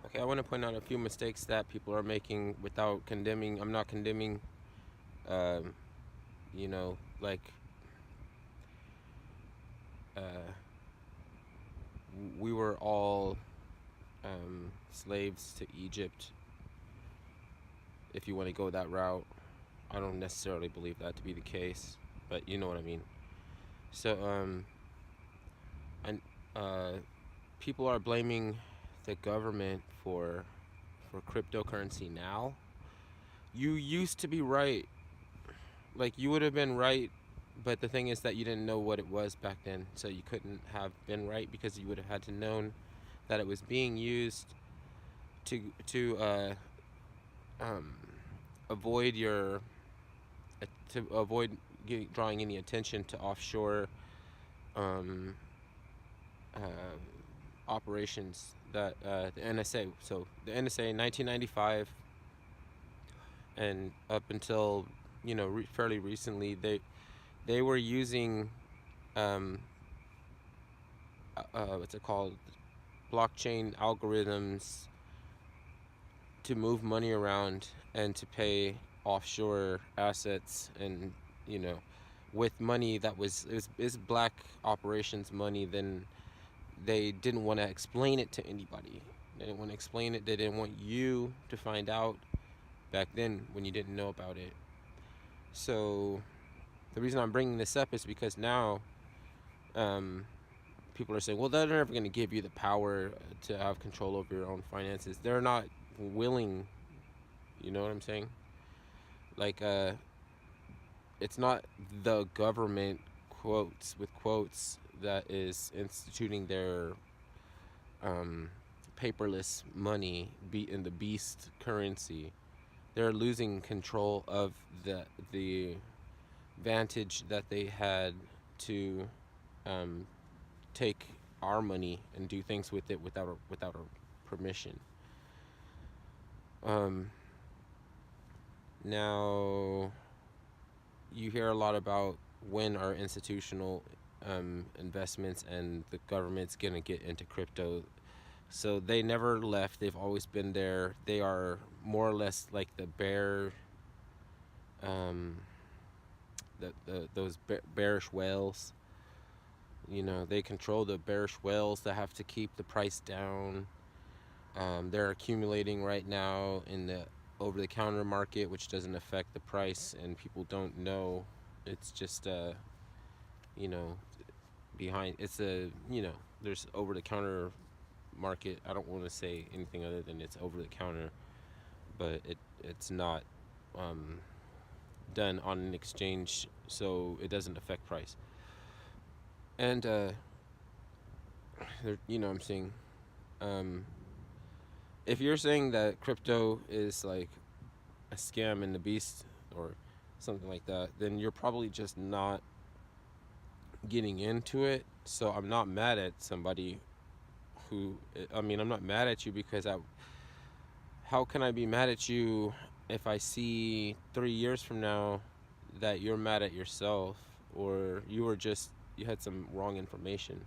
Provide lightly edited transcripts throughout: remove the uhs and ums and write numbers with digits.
Okay, I want to point out a few mistakes that people are making without condemning. I'm not condemning, um, like uh, we were all slaves to Egypt. If you want to go that route, I don't necessarily believe that to be the case, but you know what I mean. So, and uh, people are blaming the government for cryptocurrency now. You used to be right. Like you would have been right, but the thing is that you didn't know what it was back then, so you couldn't have been right because you would have had to known that it was being used to um, avoid your to avoid drawing any attention to offshore um, uh, operations that the NSA. So the NSA in 1995 and up until fairly recently, they were using um, what's it called, blockchain algorithms to move money around and to pay offshore assets, and you know with money that is black operations money. Then they didn't want to explain it to anybody. They didn't want to explain it. They didn't want you to find out back then when you didn't know about it. So the reason I'm bringing this up is because now um, people are saying, well, they're never going to give you the power to have control over your own finances. They're not willing. You know what I'm saying? Like, it's not the government, quotes with quotes, that is instituting their um, paperless money, be in the beast currency. They're losing control of the vantage that they had to um, take our money and do things with it without a permission. Um, Now you hear a lot about when are institutional investments and the government's gonna get into crypto. So they never left. They've always been there. They are more or less like the bear, um, those bearish whales. They control the bearish whales that have to keep the price down. They're accumulating right now in the over-the-counter market, which doesn't affect the price, and people don't know. It's just you know, behind. It's there's over-the-counter market. I don't want to say anything other than it's over-the-counter, but it's not um, done on an exchange, so it doesn't affect price. And I'm saying, um, if you're saying that crypto is like a scam in the beast or something like that, then you're probably just not getting into it. So I'm not mad at somebody who, I mean, I'm not mad at you because how can I be mad at you if I see 3 years from now that you're mad at yourself, or you had some wrong information?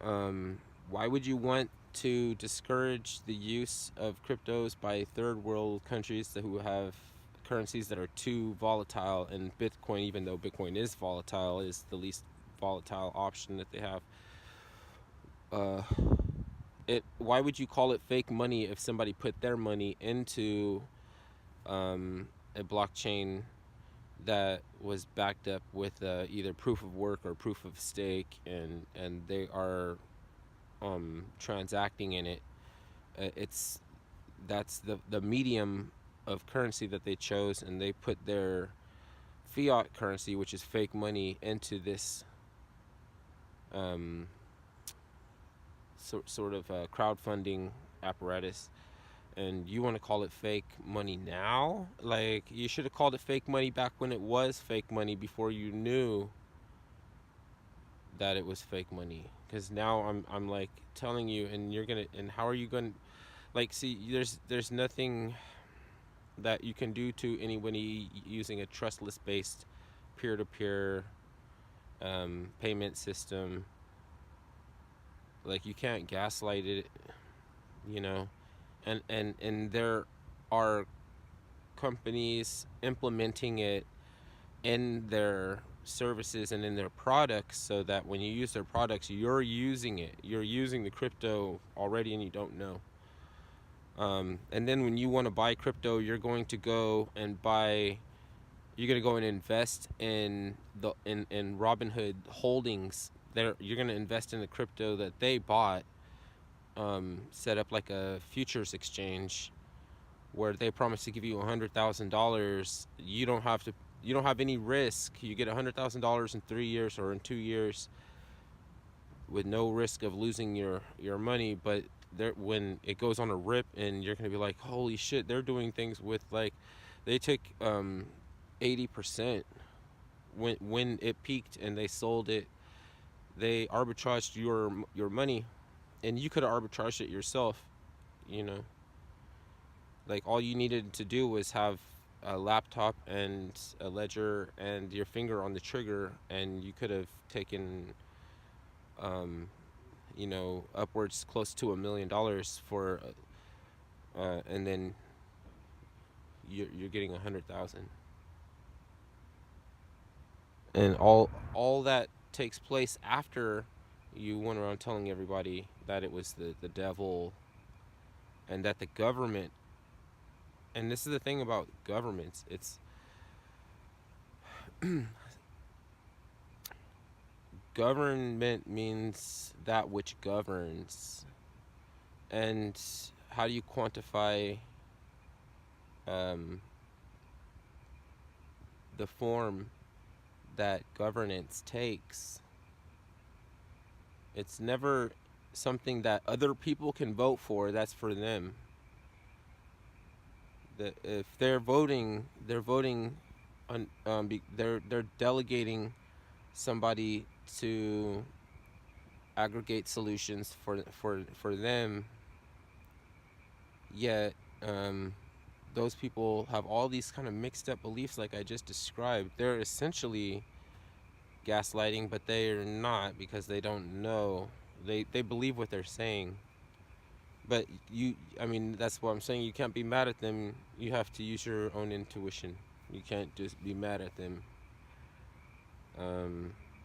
Um, why would you want to discourage the use of cryptos by third world countries who have currencies that are too volatile? And Bitcoin, even though Bitcoin is volatile, is the least volatile option that they have. Uh, why would you call it fake money if somebody put their money into a blockchain that was backed up with either proof of work or proof of stake, and they are transacting in it? It's That's the medium of currency that they chose, and they put their fiat currency, which is fake money, into this um, sort of crowdfunding apparatus. And you want to call it fake money now? Like, you should have called it fake money back when it was fake money, before you knew that it was fake money. Because now I'm like telling you, and you're gonna, and how are you going to, like, see, there's nothing that you can do to anybody using a trustless based peer-to-peer payment system. Like, you can't gaslight it. you know, and there are companies implementing it in their services and in their products, so that when you use their products, you're using it. You're using the crypto already and you don't know. And then when you want to buy crypto, you're going to go and invest in in Robinhood Holdings. You're going to invest in the crypto that they bought, set up like a futures exchange where they promise to give you $100,000. You don't have any risk. You get $100,000 in 3 years or in 2 years with no risk of losing your money. But when it goes on a rip, and you're gonna be like, holy shit, they're doing things with, like, they took 80% when it peaked and they sold it. They arbitraged your money, and you could have arbitraged it yourself. You know, like, all you needed to do was have a laptop and a ledger and your finger on the trigger, and you could have taken, um, upwards close to $1 million for, and then you're getting 100,000, and all that takes place after you went around telling everybody that it was the devil, and that the government. And this is the thing about governments. It's government means that which governs. And how do you quantify, um, the form that governance takes? It's never something that other people can vote for. That's for them. If they're voting on, they're delegating somebody to aggregate solutions for them. Yet, those people have all these kind of mixed up beliefs, like I just described. They're essentially gaslighting, but they're not, because they don't know. They believe what they're saying. But I mean, that's what I'm saying. You can't be mad at them. You have to use your own intuition. You can't just be mad at them.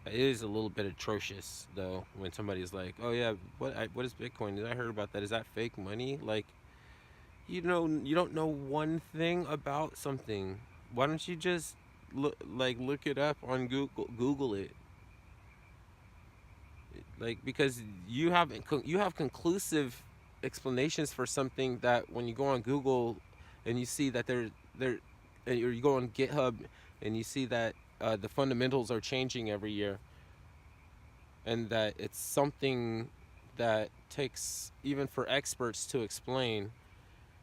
It is a little bit atrocious, though, when somebody's like, "Oh yeah, what is Bitcoin? I heard about that. Is that fake money?" Like, you don't know one thing about something. Why don't you just look it up on Google it? Like, because you have conclusive explanations for something, that when you go on Google and you see that they're or you go on GitHub and you see that, the fundamentals are changing every year, and that it's something that takes even for experts to explain.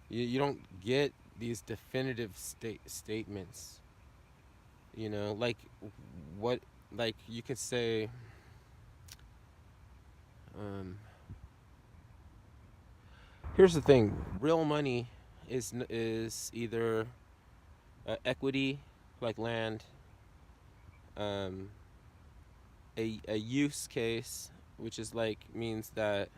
You don't get these definitive statements. Like, what, like, you could say, um, here's the thing: real money is either, equity, like land, um, a use case, which is like means that,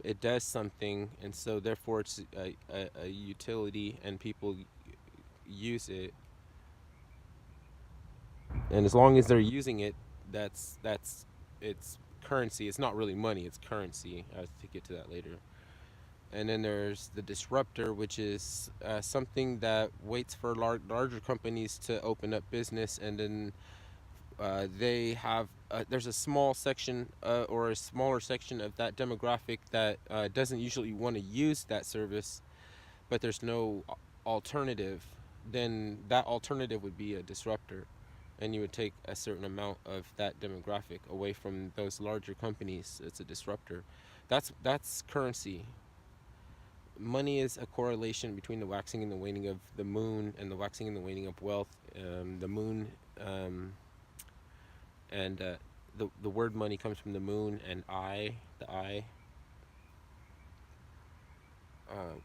it does something, and so therefore it's a utility, and people use it, and as long as they're using it, that's it's currency. It's not really money; it's currency. I have to get to that later. And then there's the disruptor, which is, something that waits for larger companies to open up business, and then, they have there's a small section, or a smaller section of that demographic that, doesn't usually want to use that service, but there's no alternative. Then that alternative would be a disruptor, and you would take a certain amount of that demographic away from those larger companies. It's a disruptor. That's currency. Money is a correlation between the waxing and the waning of the moon, and the waxing and the waning of wealth. The moon, and the word money comes from the moon and the eye.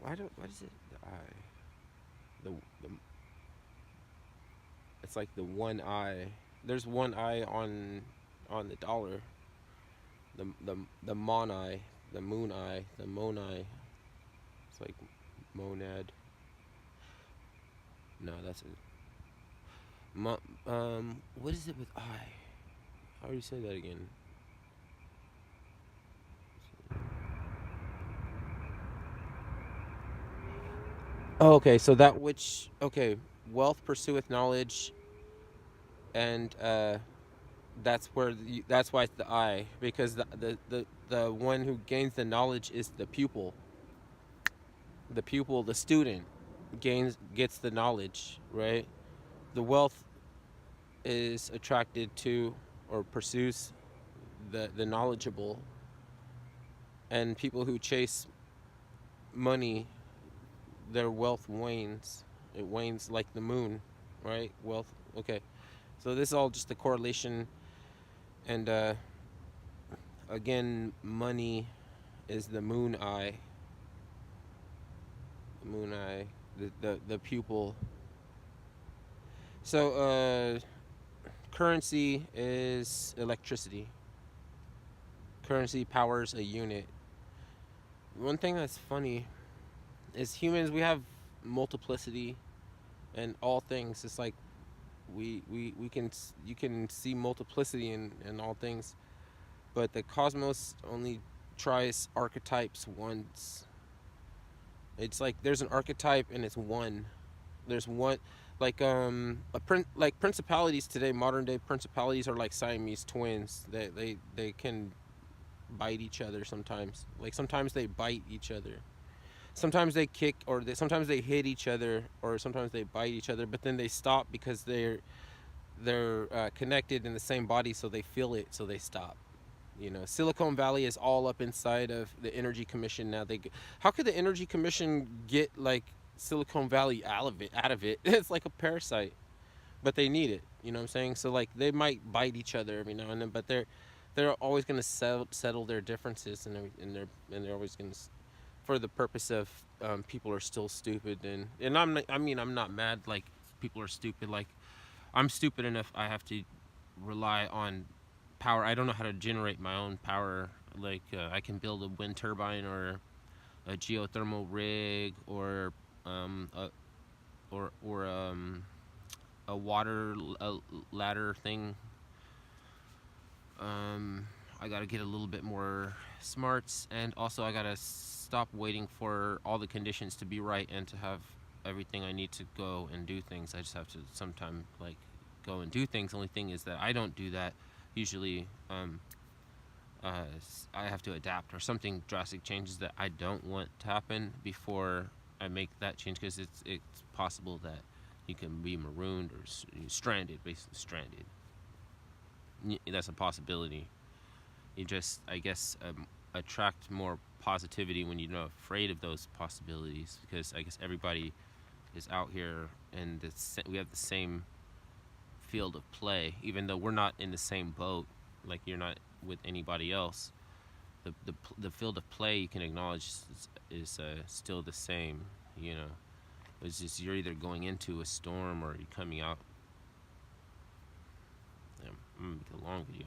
What is it? The eye. The It's like the one eye. There's one eye on the dollar. The mon eye. the moon eye, the monai. It's like monad. No, that's it. What is it with I? How do you say that again? Oh, okay. So that which okay, wealth pursueth knowledge, and that's where that's why it's the I, because the one who gains the knowledge is the pupil. The pupil, the student, gets the knowledge, right? The wealth is attracted to or pursues the knowledgeable, and people who chase money, their wealth wanes. It wanes like the moon, right? Wealth. Okay, so this is all just a correlation, and again, money is the moon eye. The moon eye, the pupil. So currency is electricity. Currency powers a unit. One thing that's funny is humans, we have multiplicity in all things. It's like we can you can see multiplicity in all things, but the cosmos only tries archetypes once. It's like there's an archetype and it's one. There's one, like like principalities today. Modern day principalities are like Siamese twins. They can bite each other sometimes. Like sometimes they bite each other. Sometimes they kick, or sometimes they hit each other, or sometimes they bite each other. But then they stop because they're connected in the same body, so they feel it, so they stop. You know, Silicon Valley is all up inside of the Energy Commission now. How could the Energy Commission get like Silicon Valley out of it? Out of it, it's like a parasite, but they need it. You know what I'm saying? So like they might bite each other every now and then, but they're always going to settle their differences, and they're always going to, for the purpose of people are still stupid, and I mean I'm not mad like people are stupid. Like I'm stupid enough I have to rely on power. I don't know how to generate my own power. Like I can build a wind turbine or a geothermal rig or um, a, a water ladder thing. I gotta get a little bit more smarts, and also I gotta stop waiting for all the conditions to be right and to have everything I need to go and do things. I just have to sometime like go and do things. The only thing is that I don't do that usually. I have to adapt, or something drastic changes that I don't want to happen before I make that change, because it's possible that you can be marooned or stranded, basically stranded. That's a possibility. You just, I guess, attract more positivity when you're not afraid of those possibilities, because I guess everybody is out here and we have the same field of play, even though we're not in the same boat. Like you're not with anybody else. The field of play you can acknowledge is still the same. You know, it's just you're either going into a storm or you're coming out. I'm gonna make a long video.